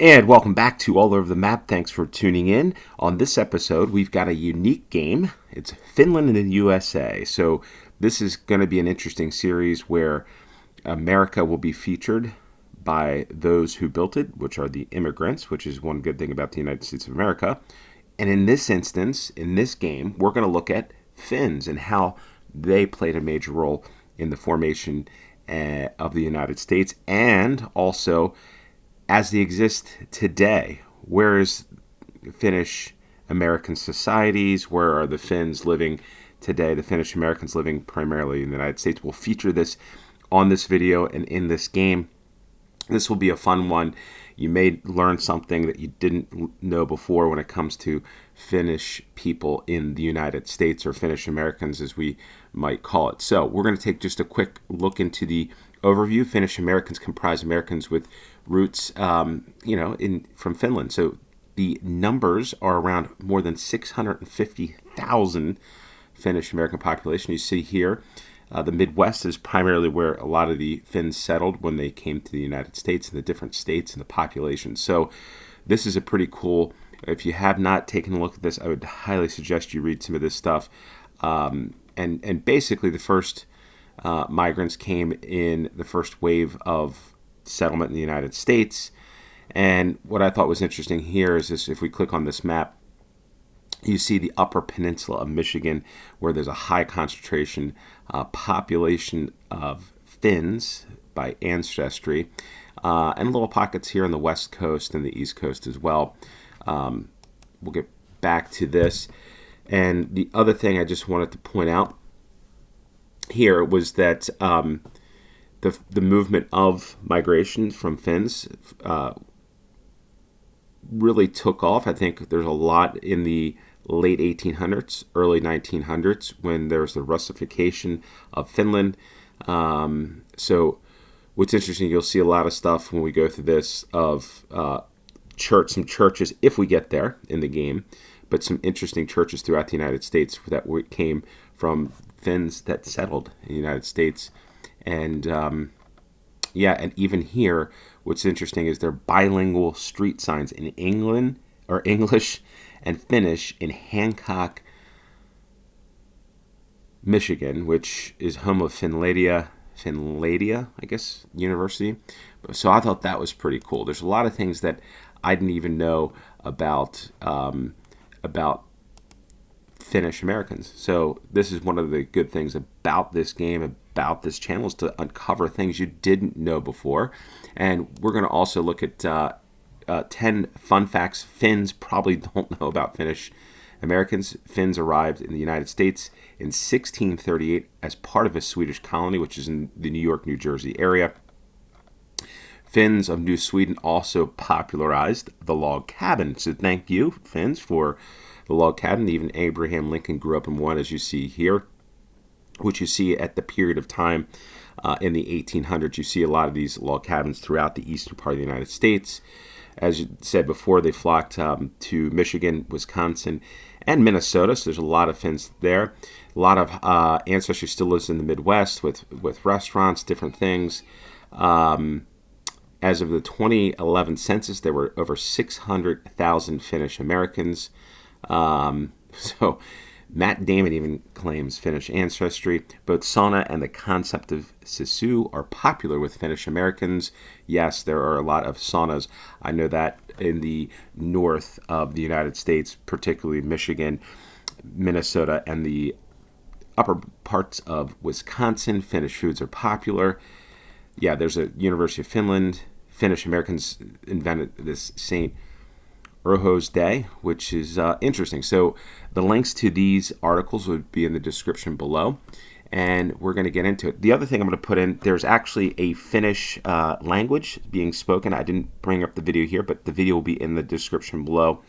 And welcome back to All Over the Map. Thanks for tuning in. On this episode, we've got a unique game. It's Finland and the USA. So this is going to be an interesting series where America will be featured by those who built it, which are the immigrants, which is one good thing about the United States of America. And in this instance, in this game, we're going to look at Finns and how they played a major role in the formation of the United States, and also as they exist today. Where is Finnish-American societies? Where are the Finns living today? The Finnish-Americans living primarily in the United States. We'll feature this on this video and in this game. This will be a fun one. You may learn something that you didn't know before when it comes to Finnish people in the United States, or Finnish-Americans as we might call it. So we're going to take just a quick look into the overview. Finnish-Americans comprise Americans with roots, from Finland. So the numbers are around more than 650,000 Finnish-American population. You see here, the Midwest is primarily where a lot of the Finns settled when they came to the United States, and the different states and the population. So this is a pretty cool. If you have not taken a look at this, I would highly suggest you read some of this stuff. And basically, the first migrants came in the first wave of settlement in the United States. And what I thought was interesting here is this: if we click on this map, you see the upper peninsula of Michigan, where there's a high concentration population of Finns by ancestry, and little pockets here on the west coast and the east coast as well. We'll get back to this. And the other thing I just wanted to point out here was that the movement of migration from Finns really took off. I think there's a lot in the late 1800s, early 1900s, when there was the Russification of Finland. So what's interesting, you'll see a lot of stuff when we go through this of some churches, if we get there in the game, but some interesting churches throughout the United States that came from Finns that settled in the United States. And and even here, what's interesting is their bilingual street signs in England, or English and Finnish, in Hancock, Michigan, which is home of Finlandia, I guess, University. So I thought that was pretty cool. There's a lot of things that I didn't even know about Finnish Americans. So this is one of the good things about this game, about this channel, is to uncover things you didn't know before. And we're going to also look at 10 fun facts Finns probably don't know about Finnish Americans. Finns arrived in the United States in 1638 as part of a Swedish colony, which is in the New York, New Jersey area. Finns of New Sweden also popularized the log cabin. So thank you, Finns, for the log cabin. Even Abraham Lincoln grew up in one, as you see here, which you see at the period of time in the 1800s. You see a lot of these log cabins throughout the eastern part of the United States. As you said before, they flocked to Michigan, Wisconsin, and Minnesota. So there's a lot of Finns there. A lot of ancestry still lives in the Midwest with restaurants, different things. As of the 2011 census, there were over 600,000 Finnish Americans. So Matt Damon even claims Finnish ancestry. Both sauna and the concept of sisu are popular with Finnish Americans. Yes, there are a lot of saunas. I know that in the north of the United States, particularly Michigan, Minnesota, and the upper parts of Wisconsin, Finnish foods are popular. Yeah, there's a University of Finland. Finnish Americans invented this St. Urho's Day, which is interesting. So the links to these articles would be in the description below, and we're going to get into it. The other thing I'm going to put in, there's actually a Finnish language being spoken. I didn't bring up the video here, but the video will be in the description below,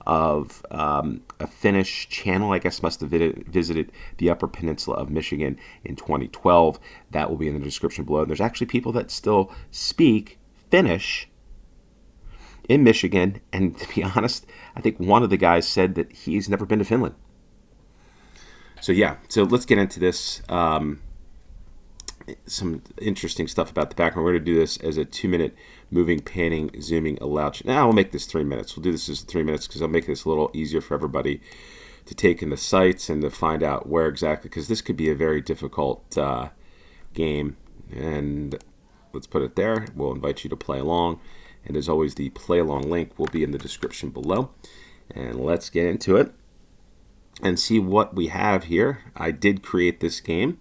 of a Finnish channel, I guess, must have visited the Upper Peninsula of Michigan in 2012. That will be in the description below. There's actually people that still speak Finnish in Michigan, and to be honest, I think one of the guys said that he's never been to Finland. So yeah, so let's get into this. some interesting stuff about the background. We're going to do this as a 2-minute moving, panning, zooming allowed. Now we'll make this 3 minutes. We'll do this as 3 minutes because I'll make this a little easier for everybody to take in the sites and to find out where exactly, because this could be a very difficult game. And let's put it there. We'll invite you to play along. And as always, the play along link will be in the description below. And let's get into it and see what we have here. I did create this game.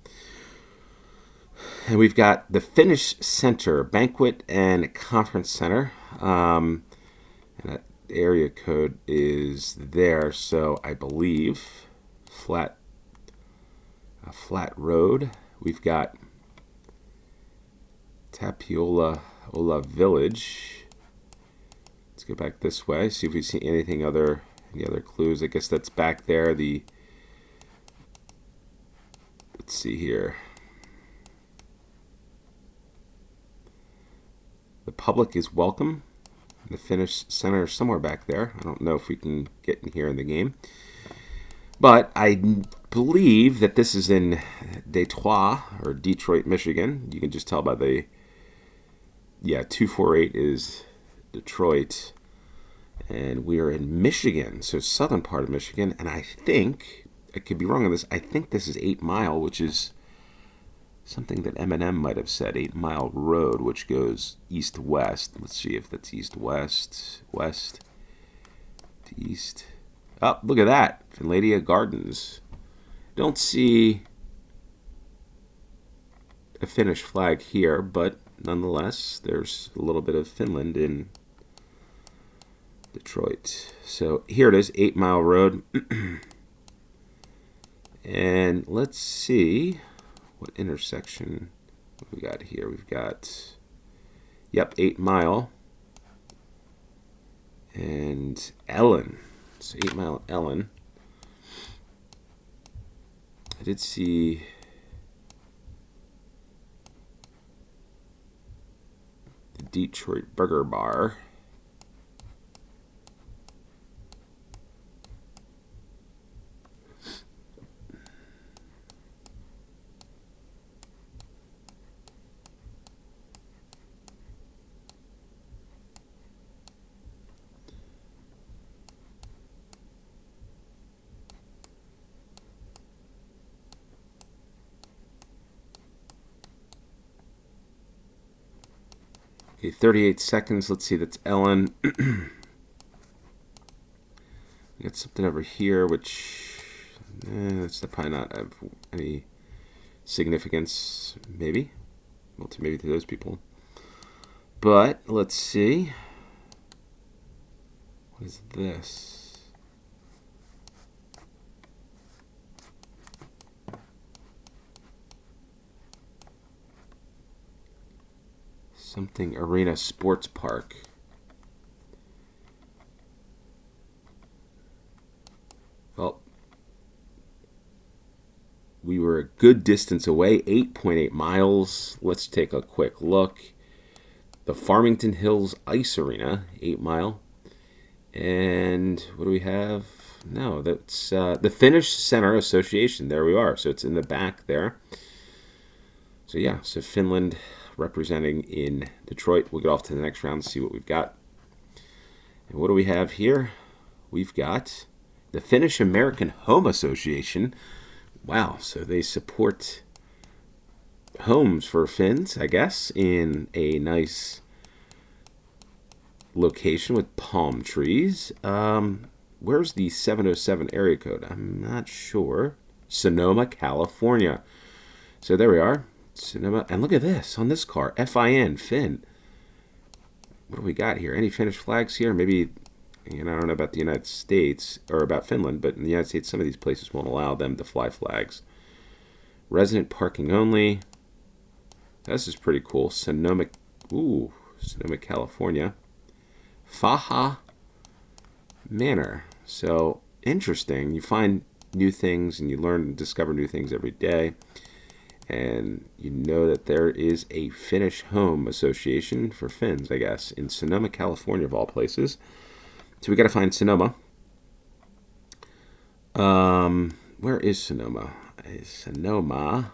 And we've got the Finnish Center, Banquet and Conference Center. And that area code is there, so I believe a flat road. We've got Tapiola Village. Let's go back this way, see if we see any other clues. I guess that's back there. Let's see here. The public is welcome. The Finnish Center is somewhere back there. I don't know if we can get in here in the game. But I believe that this is in Detroit, or Detroit, Michigan. You can just tell by the, 248 is Detroit. And we are in Michigan, so southern part of Michigan. And I think, I could be wrong on this, I think this is 8 Mile, which is something that Eminem might have said, 8 Mile Road, which goes east-west. Let's see if that's east-west, west to east. Oh, look at that, Finlandia Gardens. Don't see a Finnish flag here, but nonetheless, there's a little bit of Finland in Detroit. So here it is, 8 Mile Road. And let's see what intersection we got here. We've got, 8 Mile and Ellen. So 8 Mile Ellen. I did see the Detroit Burger Bar. Okay, 38 seconds. Let's see, that's Ellen. We got something over here, which that's probably not of any significance, maybe. Well, maybe to those people. But let's see. What is this? Something Arena Sports Park. Well, we were a good distance away, 8.8 miles. Let's take a quick look. The Farmington Hills Ice Arena, 8 Mile. And what do we have? No, that's the Finnish Center Association. There we are. So it's in the back there. So yeah, so Finland representing in Detroit. We'll get off to the next round and see what we've got. And what do we have here? We've got the Finnish-American Home Association. Wow, so they support homes for Finns, I guess, in a nice location with palm trees. Where's the 707 area code? I'm not sure. Sonoma, California. So there we are. Sonoma. And look at this on this car. FIN, Finn. What do we got here? Any Finnish flags here? Maybe, I don't know about the United States or about Finland, but in the United States, some of these places won't allow them to fly flags. Resident parking only. This is pretty cool. Sonoma, California. Faha Manor. So interesting. You find new things and you learn and discover new things every day. And you know that there is a Finnish Home Association for Finns, I guess, in Sonoma, California, of all places. So we got to find Sonoma. Where is Sonoma? Sonoma.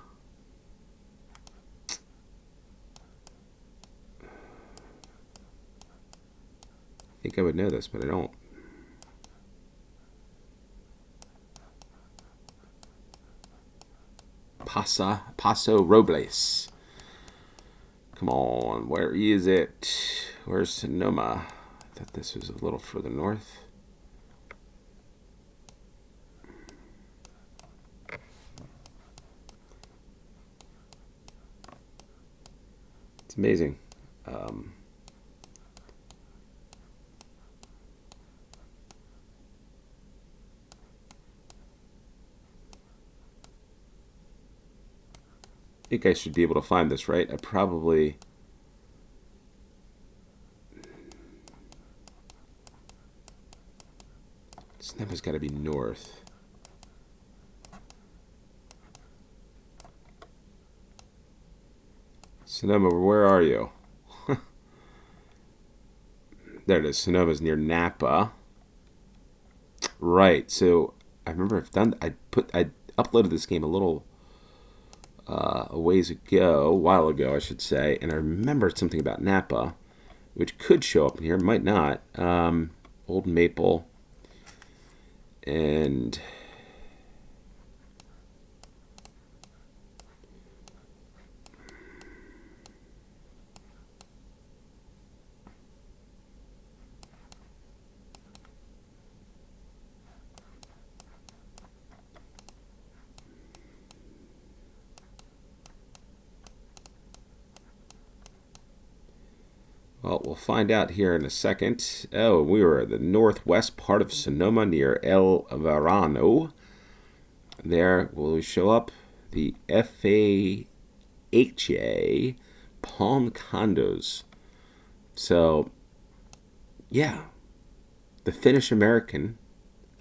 think I would know this, but I don't. Paso Robles. Come on, where is it? Where's Sonoma? I thought this was a little further north. It's amazing. I think I should be able to find this, right? I probably... Sonoma's got to be north. Sonoma, where are you? There it is. Sonoma's near Napa. Right. So I remember I uploaded this game a ways ago, a while ago, I should say, and I remembered something about Napa, which could show up in here, might not. Old Maple, and well, we'll find out here in a second. Oh, we were at the northwest part of Sonoma near El Verano. There will show up the FAHA Palm Condos. So, yeah, the Finnish-American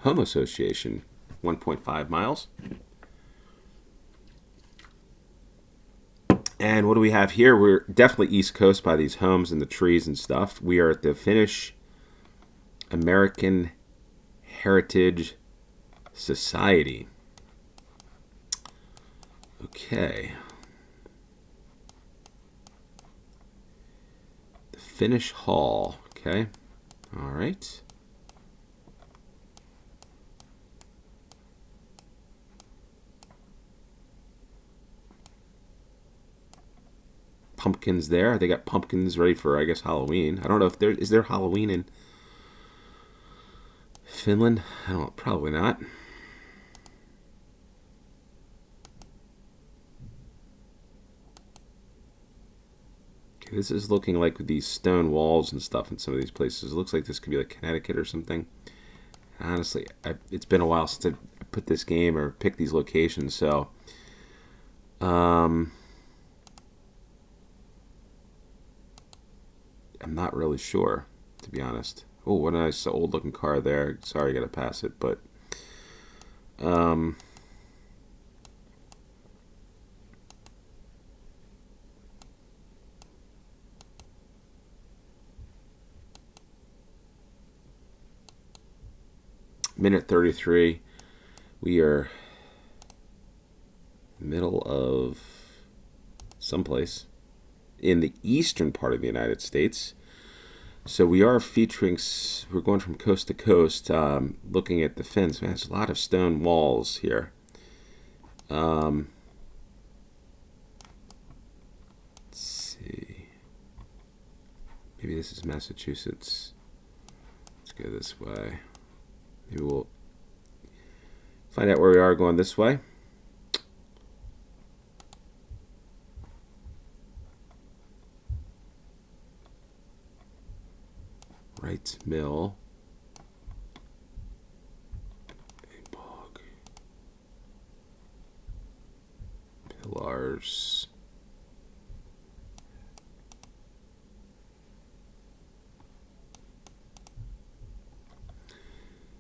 Home Association, 1.5 miles. And what do we have here? We're definitely East Coast by these homes and the trees and stuff. We are at the Finnish-American Heritage Society. Okay. The Finnish Hall. Okay. All right. Pumpkins there. They got pumpkins ready for, I guess, Halloween. I don't know if is there Halloween in Finland? I don't know. Probably not. Okay, this is looking like these stone walls and stuff in some of these places. It looks like this could be like Connecticut or something. Honestly, it's been a while since I put this game or picked these locations, so I'm not really sure, to be honest. Oh, what a nice old-looking car there. Sorry, I gotta pass it, but minute 33. We are middle of someplace in the eastern part of the United States. So we are featuring, we're going from coast to coast, looking at the Finns. Man, there's a lot of stone walls here. Let's see. Maybe this is Massachusetts. Let's go this way. Maybe we'll find out where we are going this way. Wrights Mill. A bog. Pillars.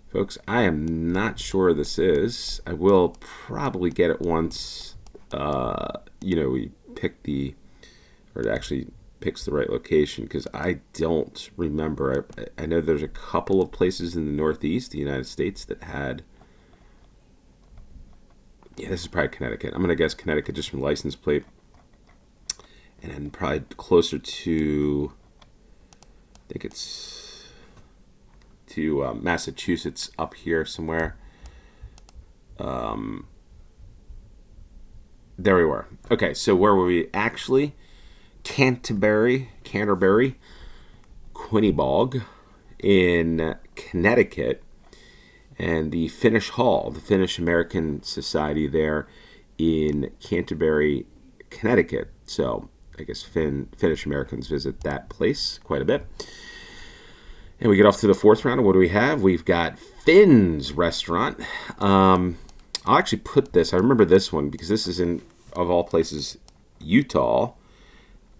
Folks, I am not sure this is. I will probably get it once, we pick or it actually picks the right location, because I don't remember. I know there's a couple of places in the Northeast, the United States, that had... Yeah, this is probably Connecticut. I'm going to guess Connecticut just from license plate. And then probably closer to... I think it's to Massachusetts up here somewhere. There we were. Okay, so where were we actually? Canterbury, Quinnebog in Connecticut, and the Finnish Hall, the Finnish-American Society there in Canterbury, Connecticut. So I guess Finnish-Americans visit that place quite a bit. And we get off to the fourth round. And what do we have? We've got Finn's restaurant. I'll actually put this. I remember this one because this is in, of all places, Utah.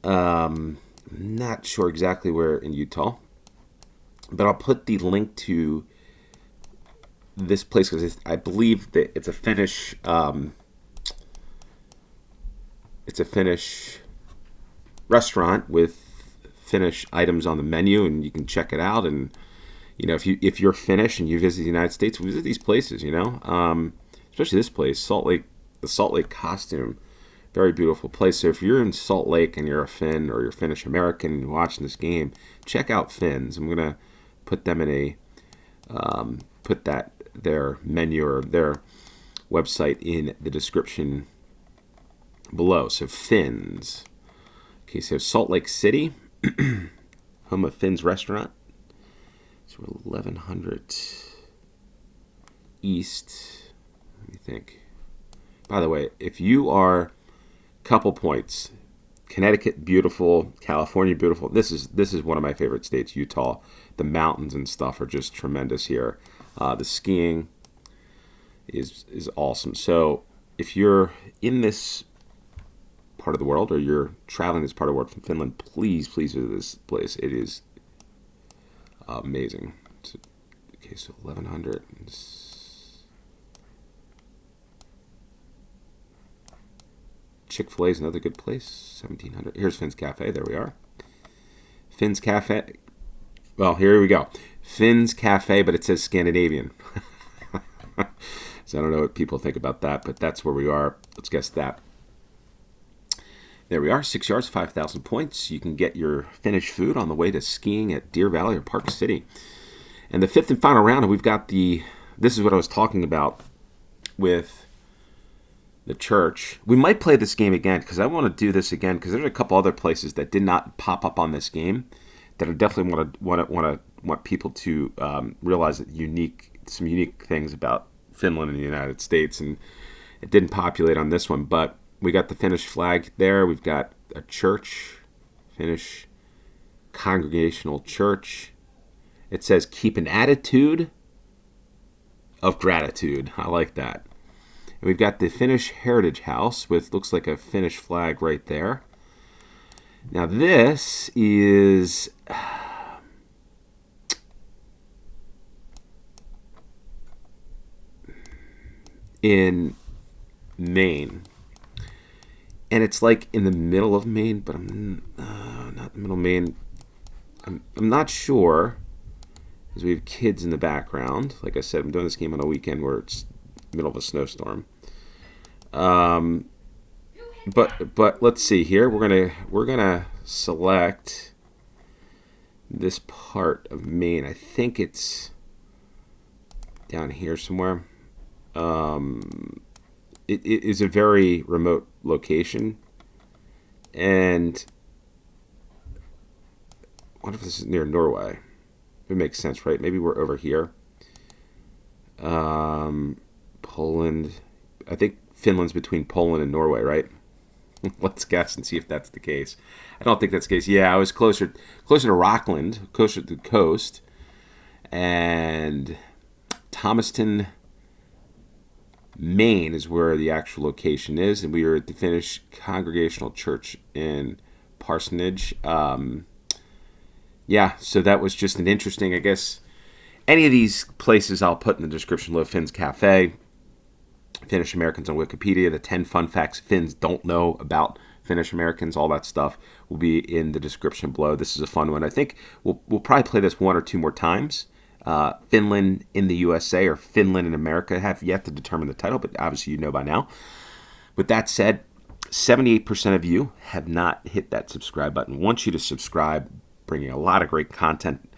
Not sure exactly where in Utah, but I'll put the link to this place because I believe that it's a Finnish. It's a Finnish restaurant with Finnish items on the menu, and you can check it out. And you know, if you're Finnish and you visit the United States, visit these places. You know, especially this place, Salt Lake, the Salt Lake Costume, very beautiful place. So if you're in Salt Lake and you're a Finn or you're Finnish American and you're watching this game, check out Finn's. I'm gonna put them in a put that their menu or their website in the description below. So Finn's. Okay, so Salt Lake City, home of Finn's restaurant. So 1100 East. Let me think. By the way, if you are couple points, Connecticut beautiful, California beautiful. This is one of my favorite states, Utah. The mountains and stuff are just tremendous here. The skiing is awesome. So if you're in this part of the world or you're traveling this part of the world from Finland, please visit this place. It is amazing. Okay, so 1100. Chick-fil-A is another good place. 1700. Here's Finn's Cafe. There we are. Finn's Cafe. Well, here we go. Finn's Cafe, but it says Scandinavian. So I don't know what people think about that, but that's where we are. Let's guess that. There we are. 6 yards, 5,000 points. You can get your Finnish food on the way to skiing at Deer Valley or Park City. And the fifth and final round, we've got this is what I was talking about with the church. We might play this game again because I want to do this again because there's a couple other places that did not pop up on this game that I definitely want people to realize that some unique things about Finland and the United States, and it didn't populate on this one. But we got the Finnish flag there. We've got a church, Finnish Congregational Church. It says keep an attitude of gratitude. I like that. And we've got the Finnish Heritage House with looks like a Finnish flag right there. Now this is in Maine. And it's like in the middle of Maine, but I'm not the middle of Maine. I'm not sure because we have kids in the background. Like I said, I'm doing this game on a weekend where it's middle of a snowstorm. But let's see here. We're gonna select this part of Maine. I think it's down here somewhere. It is a very remote location, and what if this is near Norway? It makes sense, right? Maybe we're over here. Poland. I think Finland's between Poland and Norway, right? Let's guess and see if that's the case. I don't think that's the case. Yeah, I was closer to Rockland, closer to the coast, and Thomaston, Maine is where the actual location is, and we were at the Finnish Congregational Church in Parsonage. Yeah, so that was just an interesting, I guess, any of these places I'll put in the description below. Finn's Cafe, Finnish Americans on Wikipedia, the 10 fun facts Finns don't know about Finnish Americans, all that stuff will be in the description below. This is a fun one. I think we'll probably play this one or two more times. Finland in the USA or Finland in America have yet to determine the title, but obviously you know by now. With that said, 78% of you have not hit that subscribe button. I want you to subscribe, bringing a lot of great content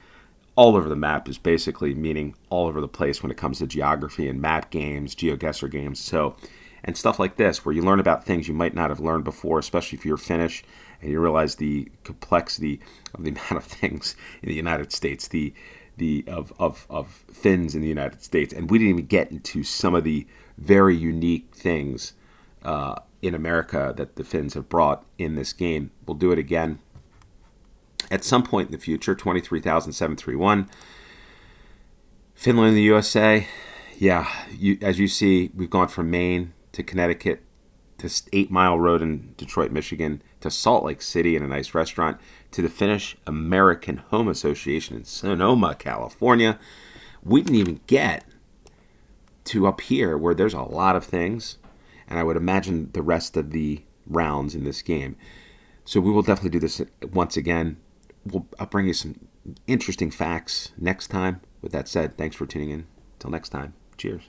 all over the map is basically meaning all over the place when it comes to geography and map games, GeoGuessr games. So, and stuff like this, where you learn about things you might not have learned before, especially if you're Finnish and you realize the complexity of the amount of things in the United States, of Finns in the United States. And we didn't even get into some of the very unique things in America that the Finns have brought in this game. We'll do it again at some point in the future. 23,731. Finland and the USA. Yeah, as you see, we've gone from Maine to Connecticut to 8 Mile Road in Detroit, Michigan, to Salt Lake City in a nice restaurant, to the Finnish-American Home Association in Sonoma, California. We didn't even get to up here where there's a lot of things, and I would imagine the rest of the rounds in this game. So we will definitely do this once again. I'll bring you some interesting facts next time. With that said, thanks for tuning in. Till next time, cheers.